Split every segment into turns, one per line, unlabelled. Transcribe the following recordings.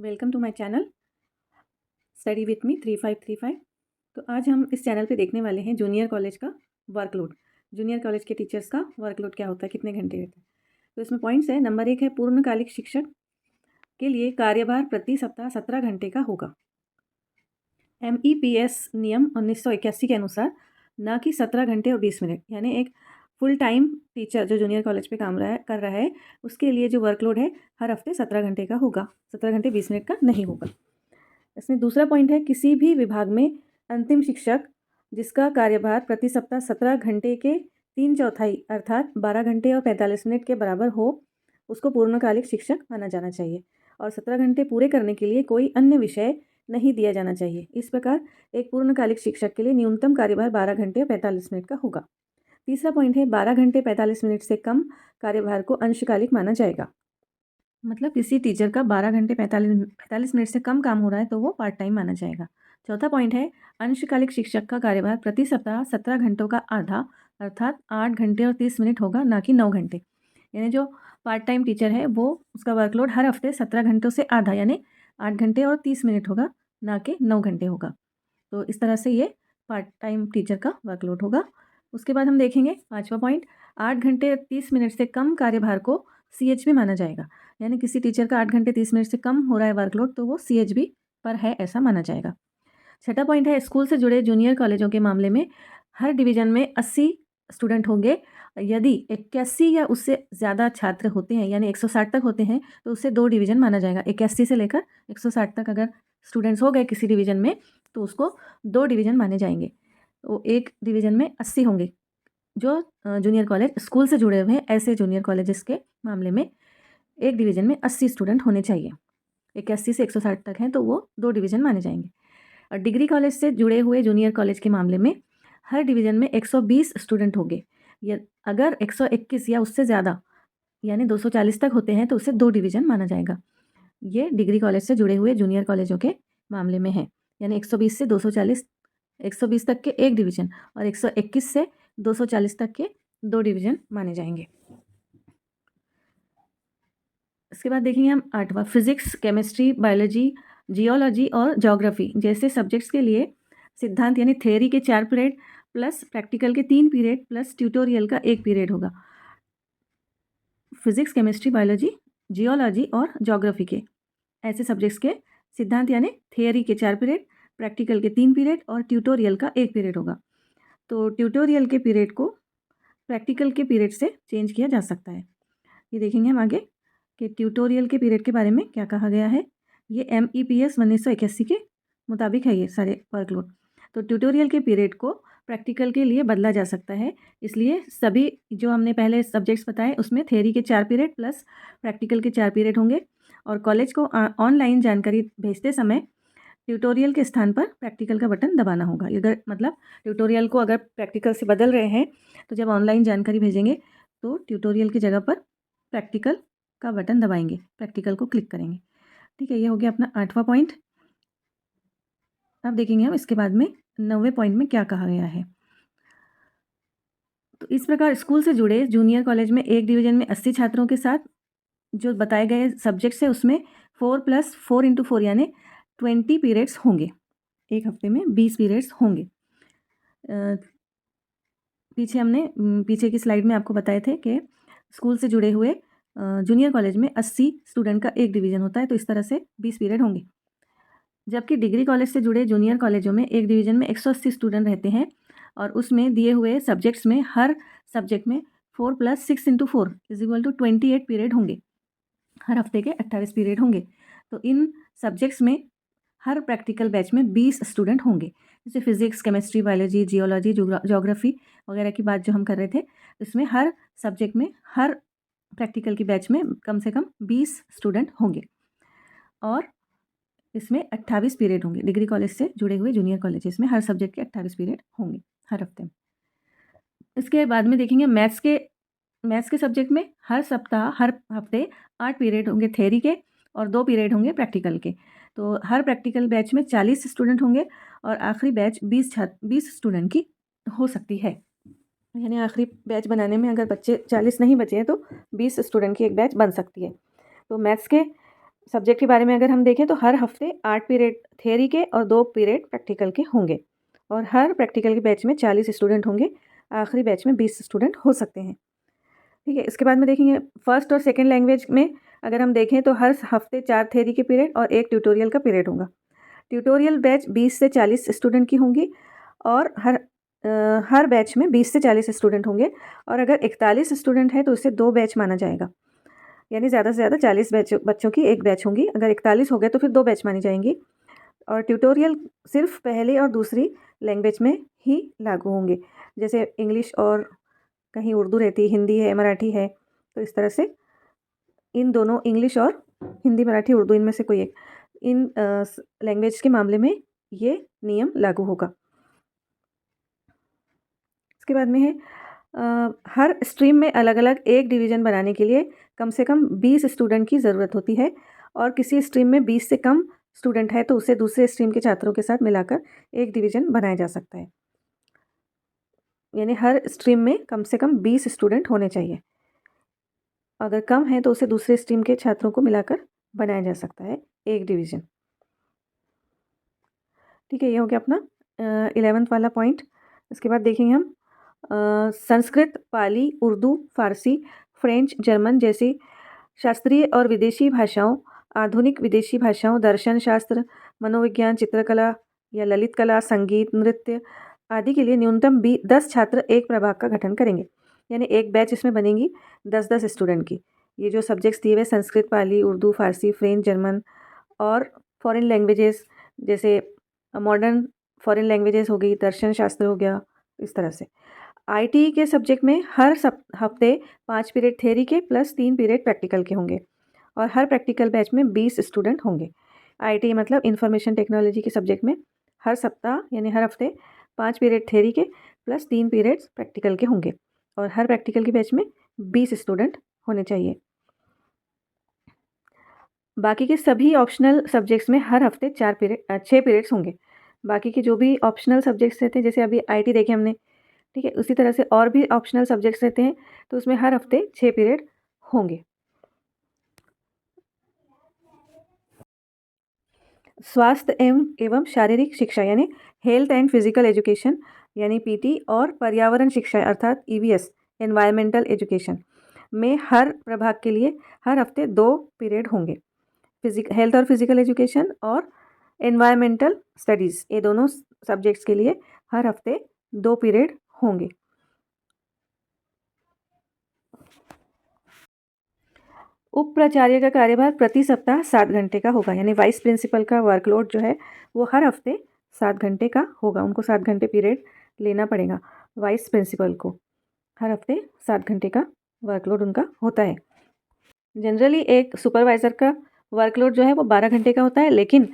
Welcome to my channel study with me 3535। तो आज हम इस चैनल पे देखने वाले हैं जूनियर कॉलेज का वर्कलोड। जूनियर कॉलेज के टीचर्स का वर्कलोड क्या होता है, कितने घंटे रहते हैं। तो इसमें पॉइंट्स है। नंबर 1 है पूर्णकालिक शिक्षक के लिए कार्यभार प्रति सप्ताह 17 घंटे का होगा। MEPS नियम 1981 के अनुसार ना कि 17 घंटे और 20 मिनट, यानी एक फुल टाइम टीचर जो जूनियर कॉलेज पे काम कर रहा है उसके लिए जो वर्कलोड है हर हफ्ते 17 घंटे का होगा, 17 घंटे 20 मिनट का नहीं होगा। इसमें दूसरा पॉइंट है, किसी भी विभाग में अंतिम शिक्षक जिसका कार्यभार प्रति सप्ताह 17 घंटे के 3/4 अर्थात 12 घंटे और 45 मिनट के बराबर हो उसको पूर्णकालिक शिक्षक माना जाना चाहिए और 17 घंटे पूरे करने के लिए कोई अन्य विषय नहीं दिया जाना चाहिए। इस प्रकार एक पूर्णकालिक शिक्षक के लिए न्यूनतम कार्यभार 12 घंटे और 45 मिनट का होगा। तीसरा पॉइंट है, 12 घंटे 45 मिनट से कम कार्यभार को अंशकालिक माना जाएगा। मतलब किसी टीचर का 12 घंटे 45 मिनट से कम काम हो रहा है तो वो पार्ट टाइम माना जाएगा। चौथा पॉइंट है, अंशकालिक शिक्षक का कार्यभार प्रति सप्ताह 17 घंटों का आधा अर्थात 8 घंटे और 30 मिनट होगा, ना कि 9 घंटे। यानी जो पार्ट टाइम टीचर है वो उसका वर्कलोड हर हफ्ते 17 घंटों से आधा यानी 8 घंटे और 30 मिनट होगा, ना कि 9 घंटे होगा। तो इस तरह से ये पार्ट टाइम टीचर का वर्कलोड होगा। उसके बाद हम देखेंगे पाँचवा पॉइंट, 8 घंटे 30 मिनट से कम कार्यभार को CHB माना जाएगा। यानी किसी टीचर का 8 घंटे 30 मिनट से कम हो रहा है वर्कलोड तो वो CHB पर है ऐसा माना जाएगा। छठा पॉइंट है, स्कूल से जुड़े जूनियर कॉलेजों के मामले में हर डिवीजन में 80 स्टूडेंट होंगे। यदि 81 या उससे ज़्यादा छात्र होते हैं यानी 160 तक होते हैं तो उसे 2 डिवीज़न माना जाएगा। 81 से लेकर 160 तक अगर स्टूडेंट्स हो गए किसी डिवीज़न में तो उसको 2 डिवीज़न माने जाएंगे। तो एक डिवीज़न में 80 होंगे जो जूनियर कॉलेज स्कूल से जुड़े हुए हैं। ऐसे जूनियर कॉलेजेस के मामले में एक डिवीज़न में 80 स्टूडेंट होने चाहिए। 81 से 160 तक हैं तो वो 2 डिवीज़न माने जाएंगे। और डिग्री कॉलेज से जुड़े हुए जूनियर कॉलेज के मामले में हर डिवीज़न में 120 स्टूडेंट होंगे। या अगर 121 या उससे ज़्यादा यानी 240 तक होते हैं तो उसे 2 डिवीज़न माना जाएगा। ये डिग्री कॉलेज से जुड़े हुए जूनियर कॉलेजों के मामले में है। यानी 120 से 240, 120 तक के एक डिवीज़न और 121 से 240 तक के 2 डिवीज़न माने जाएंगे। इसके बाद देखेंगे हम 8वां, फिजिक्स, केमिस्ट्री, बायोलॉजी, जियोलॉजी और ज्योग्राफी जैसे सब्जेक्ट्स के लिए सिद्धांत यानी थ्योरी के 4 पीरियड प्लस प्रैक्टिकल के 3 पीरियड प्लस ट्यूटोरियल का 1 पीरियड होगा। फिजिक्स, केमिस्ट्री, बायोलॉजी, जियोलॉजी और ज्योग्राफी के ऐसे सब्जेक्ट्स के सिद्धांत यानी थियरी के 4 पीरियड, प्रैक्टिकल के 3 पीरियड और ट्यूटोरियल का 1 पीरियड होगा। तो ट्यूटोरियल के पीरियड को प्रैक्टिकल के पीरियड से चेंज किया जा सकता है। ये देखेंगे हम आगे कि ट्यूटोरियल के पीरियड के बारे में क्या कहा गया है। ये MEPS 1981 के मुताबिक है ये सारे वर्कलोड। तो ट्यूटोरियल के पीरियड को प्रैक्टिकल के लिए बदला जा सकता है। इसलिए सभी जो हमने पहले सब्जेक्ट्स बताए उसमें थ्योरी के 4 पीरियड प्लस प्रैक्टिकल के 4 पीरियड होंगे और कॉलेज को ऑनलाइन जानकारी भेजते समय ट्यूटोरियल के स्थान पर प्रैक्टिकल का बटन दबाना होगा। अगर मतलब ट्यूटोरियल को अगर प्रैक्टिकल से बदल रहे हैं तो जब ऑनलाइन जानकारी भेजेंगे तो ट्यूटोरियल की जगह पर प्रैक्टिकल का बटन दबाएंगे, प्रैक्टिकल को क्लिक करेंगे। ठीक है, ये हो गया अपना 8वां पॉइंट। अब देखेंगे हम इसके बाद में 9वें पॉइंट में क्या कहा गया है। तो इस प्रकार स्कूल से जुड़े जूनियर कॉलेज में एक डिवीजन में 80 छात्रों के साथ जो बताए गए सब्जेक्ट्स है उसमें 4 + 4 × 4 यानी 20 पीरियड्स होंगे। एक हफ्ते में 20 पीरियड्स होंगे। पीछे हमने पीछे की स्लाइड में आपको बताए थे कि स्कूल से जुड़े हुए जूनियर कॉलेज में 80 स्टूडेंट का एक डिवीज़न होता है तो इस तरह से 20 पीरियड होंगे। जबकि डिग्री कॉलेज से जुड़े जूनियर कॉलेजों में एक डिवीज़न में 180 स्टूडेंट रहते हैं और उसमें दिए हुए सब्जेक्ट्स में हर सब्जेक्ट में 4 + 6 × 4 = 28 पीरियड होंगे। हर हफ्ते के 28 पीरियड होंगे। तो इन सब्जेक्ट्स में हर प्रैक्टिकल बैच में 20 स्टूडेंट होंगे। जैसे physics, chemistry, biology, geology, geography वगैरह की बात जो हम कर रहे थे, इसमें हर सब्जेक्ट में हर प्रैक्टिकल की बैच में कम से कम 20 स्टूडेंट होंगे और इसमें 28 पीरियड होंगे। डिग्री कॉलेज से जुड़े हुए जूनियर कॉलेजेस में हर सब्जेक्ट के 28 पीरियड होंगे हर हफ्ते में। इसके बाद में देखेंगे मैथ्स के सब्जेक्ट में हर सप्ताह हर हफ्ते 8 पीरियड होंगे थ्योरी के और 2 पीरियड होंगे प्रैक्टिकल के। तो हर प्रैक्टिकल बैच में 40 स्टूडेंट होंगे और आखिरी बैच 20 स्टूडेंट की हो सकती है। यानी आखिरी बैच बनाने में अगर बच्चे 40 नहीं बचे हैं तो 20 स्टूडेंट की एक बैच बन सकती है। तो मैथ्स के सब्जेक्ट के बारे में अगर हम देखें तो हर हफ्ते 8 पीरियड थियरी के और 2 पीरियड प्रैक्टिकल के होंगे और हर प्रैक्टिकल के बैच में 40 स्टूडेंट होंगे, आखिरी बैच में 20 स्टूडेंट हो सकते हैं। ठीक है, इसके बाद में देखेंगे फर्स्ट और सेकंड लैंग्वेज में अगर हम देखें तो हर हफ्ते 4 थियरी के पीरियड और 1 ट्यूटोरियल का पीरियड होगा। ट्यूटोरियल बैच 20 से 40 स्टूडेंट की होंगी और हर बैच में 20 से 40 स्टूडेंट होंगे और अगर 41 स्टूडेंट है तो उसे 2 बैच माना जाएगा, यानी ज़्यादा से ज़्यादा 40 बच्चों की एक बैच होंगी। अगर 41 हो गए तो फिर 2 बैच मानी जाएंगी और ट्यूटोरियल सिर्फ पहली और दूसरी लैंग्वेज में ही लागू होंगे, जैसे इंग्लिश और कहीं उर्दू रहती, हिंदी है, मराठी है, तो इस तरह से इन दोनों इंग्लिश और हिंदी, मराठी, उर्दू इनमें से कोई एक इन लैंग्वेज के मामले में ये नियम लागू होगा। इसके बाद में है हर स्ट्रीम में अलग-अलग एक डिवीज़न बनाने के लिए कम से कम 20 स्टूडेंट की ज़रूरत होती है और किसी स्ट्रीम में 20 से कम स्टूडेंट है तो उसे दूसरे स्ट्रीम के छात्रों के साथ मिलाकर एक डिवीज़न बनाया जा सकता है। यानी हर स्ट्रीम में कम से कम 20 स्टूडेंट होने चाहिए। अगर कम है तो उसे दूसरे स्ट्रीम के छात्रों को मिलाकर बनाया जा सकता है एक डिवीज़न। ठीक है, ये हो गया अपना 11th वाला पॉइंट। इसके बाद देखेंगे हम संस्कृत, पाली, उर्दू, फ़ारसी, फ्रेंच, जर्मन जैसी शास्त्रीय और विदेशी भाषाओं, आधुनिक विदेशी भाषाओं, दर्शन शास्त्र, मनोविज्ञान, चित्रकला या ललित कला, संगीत, नृत्य आदि के लिए न्यूनतम 10 छात्र एक प्रभाग का गठन करेंगे, यानी एक बैच इसमें बनेंगी 10-10 स्टूडेंट की। ये जो सब्जेक्ट्स दिए हुए संस्कृत, पाली, उर्दू, फ़ारसी, फ्रेंच, जर्मन और फ़ॉरेन लैंग्वेजेस जैसे मॉडर्न फ़ॉरेन लैंग्वेजेस हो गई, दर्शन शास्त्र हो गया, इस तरह से। आईटी के सब्जेक्ट में हर हफ्ते 5 पीरियड थ्योरी के प्लस 3 पीरियड प्रैक्टिकल के होंगे और हर प्रैक्टिकल बैच में 20 स्टूडेंट होंगे। आईटी मतलब इंफॉर्मेशन टेक्नोलॉजी के सब्जेक्ट में हर सप्ताह यानी हर हफ्ते 5 पीरियड थ्योरी के प्लस 3 पीरियड्स प्रैक्टिकल के होंगे और हर प्रैक्टिकल के बैच में 20 स्टूडेंट होने चाहिए। बाकी के सभी ऑप्शनल सब्जेक्ट्स में हर हफ्ते 6 पीरियड्स होंगे। बाकी के जो भी ऑप्शनल सब्जेक्ट्स रहते हैं, जैसे अभी आईटी देखे हमने, ठीक है, उसी तरह से और भी ऑप्शनल सब्जेक्ट्स रहते हैं, तो उसमें हर हफ्ते 6 पीरियड होंगे। स्वास्थ्य एवं शारीरिक शिक्षा यानी हेल्थ एंड फिजिकल एजुकेशन यानी पीटी और पर्यावरण शिक्षा अर्थात ईवीएस एनवायरमेंटल एजुकेशन में हर प्रभाग के लिए हर हफ्ते 2 पीरियड होंगे। हेल्थ और फिजिकल एजुकेशन और एनवायरमेंटल स्टडीज़, ये दोनों सब्जेक्ट्स के लिए हर हफ्ते 2 पीरियड होंगे। उप प्राचार्य का कार्यभार प्रति सप्ताह 7 घंटे का होगा, यानी वाइस प्रिंसिपल का वर्कलोड जो है वो हर हफ्ते 7 घंटे का होगा। उनको 7 घंटे पीरियड लेना पड़ेगा वाइस प्रिंसिपल को। हर हफ्ते 7 घंटे का वर्कलोड उनका होता है। जनरली एक सुपरवाइज़र का वर्कलोड जो है वो 12 घंटे का होता है, लेकिन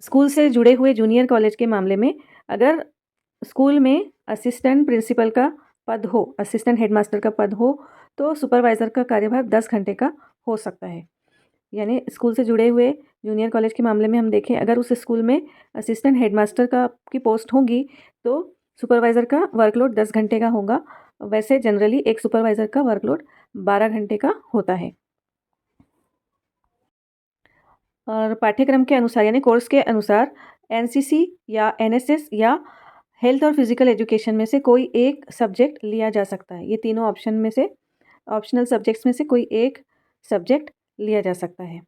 स्कूल से जुड़े हुए जूनियर कॉलेज के मामले में अगर स्कूल में असिस्टेंट प्रिंसिपल का पद हो, असिस्टेंट हेडमास्टर का पद हो, तो सुपरवाइज़र का कार्यभार 10 घंटे का हो सकता है। यानी स्कूल से जुड़े हुए जूनियर कॉलेज के मामले में हम देखें, अगर उस स्कूल में असिस्टेंट हेडमास्टर की पोस्ट होगी तो सुपरवाइज़र का वर्कलोड 10 घंटे का होगा। वैसे जनरली एक सुपरवाइज़र का वर्कलोड 12 घंटे का होता है। और पाठ्यक्रम के अनुसार यानी कोर्स के अनुसार एनसीसी या एनएसएस या हेल्थ और फिजिकल एजुकेशन में से कोई एक सब्जेक्ट लिया जा सकता है। ये तीनों ऑप्शन में से ऑप्शनल सब्जेक्ट्स में से कोई एक सब्जेक्ट लिया जा सकता है,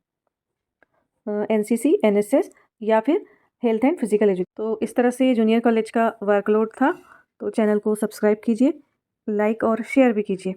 एनसीसी, एनएसएस या फिर हेल्थ एंड फिजिकल एजुकेशन। तो इस तरह से जूनियर कॉलेज का वर्कलोड था। तो चैनल को सब्सक्राइब कीजिए, लाइक और शेयर भी कीजिए।